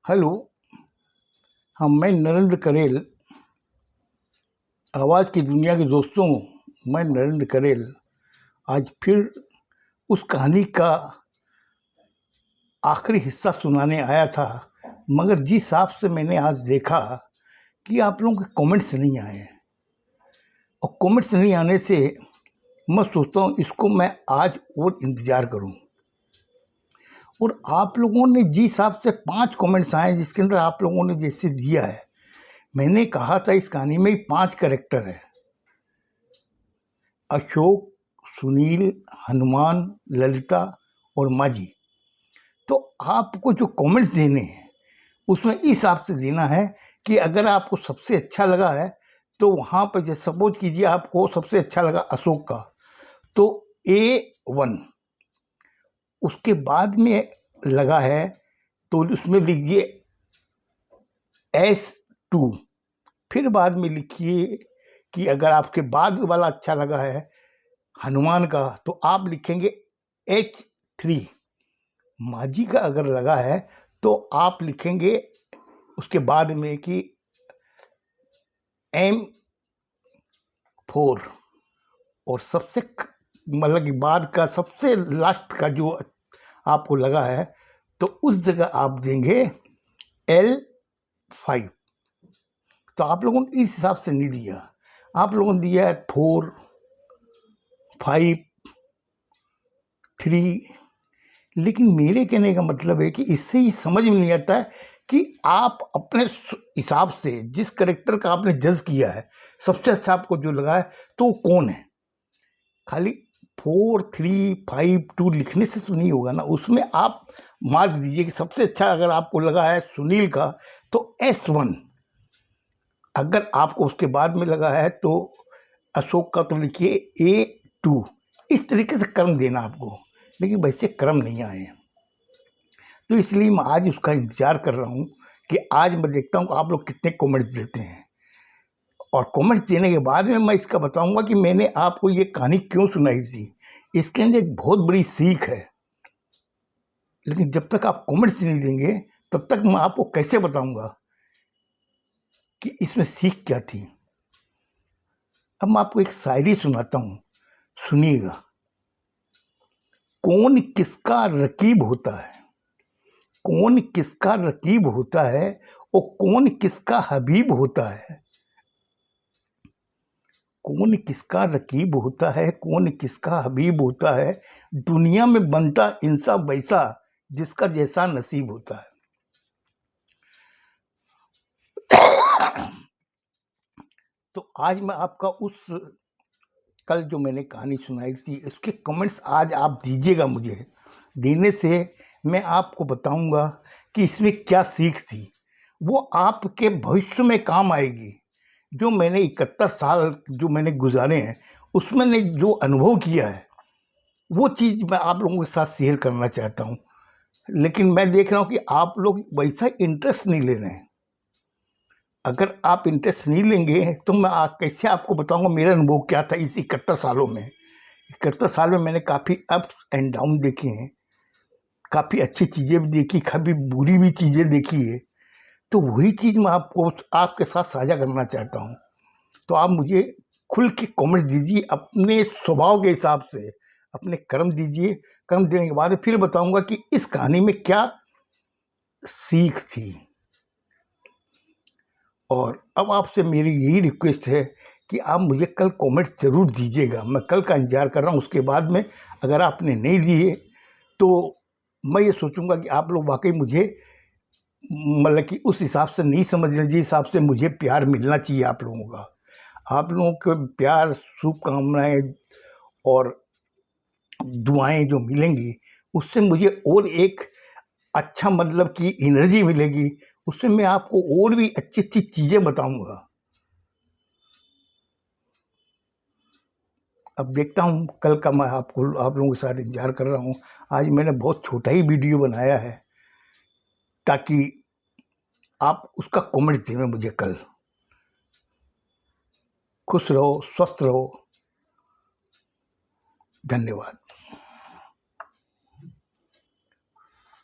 Hello. हाँ, मैं नरेंद्र करेल। आवाज़ की दुनिया के दोस्तों, मैं नरेंद्र करेल आज फिर उस कहानी का आखिरी हिस्सा सुनाने आया था, मगर जिस हिसाब से मैंने आज देखा कि आप लोगों के कमेंट्स नहीं आए हैं, और कमेंट्स नहीं आने से मैं सोचता हूँ इसको मैं आज और इंतज़ार करूँ। और आप लोगों ने जिस हिसाब से 5 कमेंट्स आए, जिसके अंदर आप लोगों ने जैसे दिया है, मैंने कहा था इस कहानी में 5 कैरेक्टर है: अशोक, सुनील, हनुमान, ललिता और माझी। तो आपको जो कमेंट्स देने हैं उसमें इस हिसाब से देना है कि अगर आपको सबसे अच्छा लगा है तो वहाँ पर, जैसे सपोज कीजिए आपको सबसे अच्छा लगा अशोक का, तो A1। उसके बाद में लगा है तो उसमें लिखिए S2। फिर बाद में लिखिए कि अगर आपके बाद वाला अच्छा लगा है हनुमान का तो आप लिखेंगे H3। माझी का अगर लगा है तो आप लिखेंगे उसके बाद में कि M4। और सबसे मतलब कि बाद का सबसे लास्ट का जो आपको लगा है तो उस जगह आप देंगे L5। तो आप लोगों ने इस हिसाब से नहीं दिया, आप लोगों ने दिया है 4, 5, 3। लेकिन मेरे कहने का मतलब है कि इससे ये समझ में नहीं आता है कि आप अपने हिसाब से जिस करेक्टर का आपने जज किया है, सबसे अच्छा आपको जो लगा है तो वो कौन है। खाली 4, 3, 5, 2 लिखने से तो नहीं होगा ना, उसमें आप मार्क दीजिए कि सबसे अच्छा अगर आपको लगा है सुनील का तो S1। अगर आपको उसके बाद में लगा है तो अशोक का तो लिखिए A2। इस तरीके से क्रम देना आपको, लेकिन वैसे क्रम नहीं आए हैं। तो इसलिए मैं आज उसका इंतज़ार कर रहा हूँ कि आज मैं देखता हूँ आप लोग कितने कमेंट्स देते हैं, और कमेंट्स देने के बाद में मैं इसका बताऊँगा कि मैंने आपको ये कहानी क्यों सुनाई थी। इसके अंदर एक बहुत बड़ी सीख है, लेकिन जब तक आप कमेंट्स नहीं देंगे तब तक मैं आपको कैसे बताऊँगा कि इसमें सीख क्या थी। अब मैं आपको एक शायरी सुनाता हूँ, सुनिएगा। कौन किसका रकीब होता है, कौन किसका रकीब होता है, और कौन किसका हबीब होता है। कौन किसका रकीब होता है, कौन किसका हबीब होता है। दुनिया में बनता इंसान वैसा जिसका जैसा नसीब होता है। तो आज मैं आपका उस कल जो मैंने कहानी सुनाई थी उसके कमेंट्स आज आप दीजिएगा। मुझे देने से मैं आपको बताऊंगा कि इसमें क्या सीख थी, वो आपके भविष्य में काम आएगी। जो मैंने 71 साल जो मैंने गुजारे हैं उसमें मैंने जो अनुभव किया है वो चीज़ मैं आप लोगों के साथ शेयर करना चाहता हूँ। लेकिन मैं देख रहा हूँ कि आप लोग वैसा इंटरेस्ट नहीं ले रहे हैं। अगर आप इंटरेस्ट नहीं लेंगे तो मैं कैसे आपको बताऊंगा मेरा अनुभव क्या था इस 71 सालों में। 71 साल में मैंने काफ़ी अप्स एंड डाउन देखे हैं, काफ़ी अच्छी चीज़ें भी देखी, काफ़ी बुरी भी चीज़ें देखी है। तो वही चीज़ मैं आपको आपके साथ साझा करना चाहता हूँ। तो आप मुझे खुल के कमेंट्स दीजिए अपने स्वभाव के हिसाब से, अपने कर्म दीजिए। कर्म देने के बाद फिर बताऊंगा कि इस कहानी में क्या सीख थी। और अब आपसे मेरी यही रिक्वेस्ट है कि आप मुझे कल कमेंट्स ज़रूर दीजिएगा। मैं कल का इंतज़ार कर रहा हूँ। उसके बाद में अगर आपने नहीं दिए तो मैं ये सोचूंगा कि आप लोग वाकई मुझे मतलब कि उस हिसाब से नहीं समझ रहे जिस हिसाब से मुझे प्यार मिलना चाहिए आप लोगों का। आप लोगों के प्यार, शुभकामनाएं और दुआएं जो मिलेंगी उससे मुझे और एक अच्छा मतलब कि एनर्जी मिलेगी। उससे मैं आपको और भी अच्छी अच्छी चीज़ें बताऊंगा। अब देखता हूँ कल का, मैं आपको आप लोगों के साथ इंतजार कर रहा हूँ। आज मैंने बहुत छोटा ही वीडियो बनाया है ताकि आप उसका कमेंट्स दें मुझे कल। खुश रहो, स्वस्थ रहो। धन्यवाद।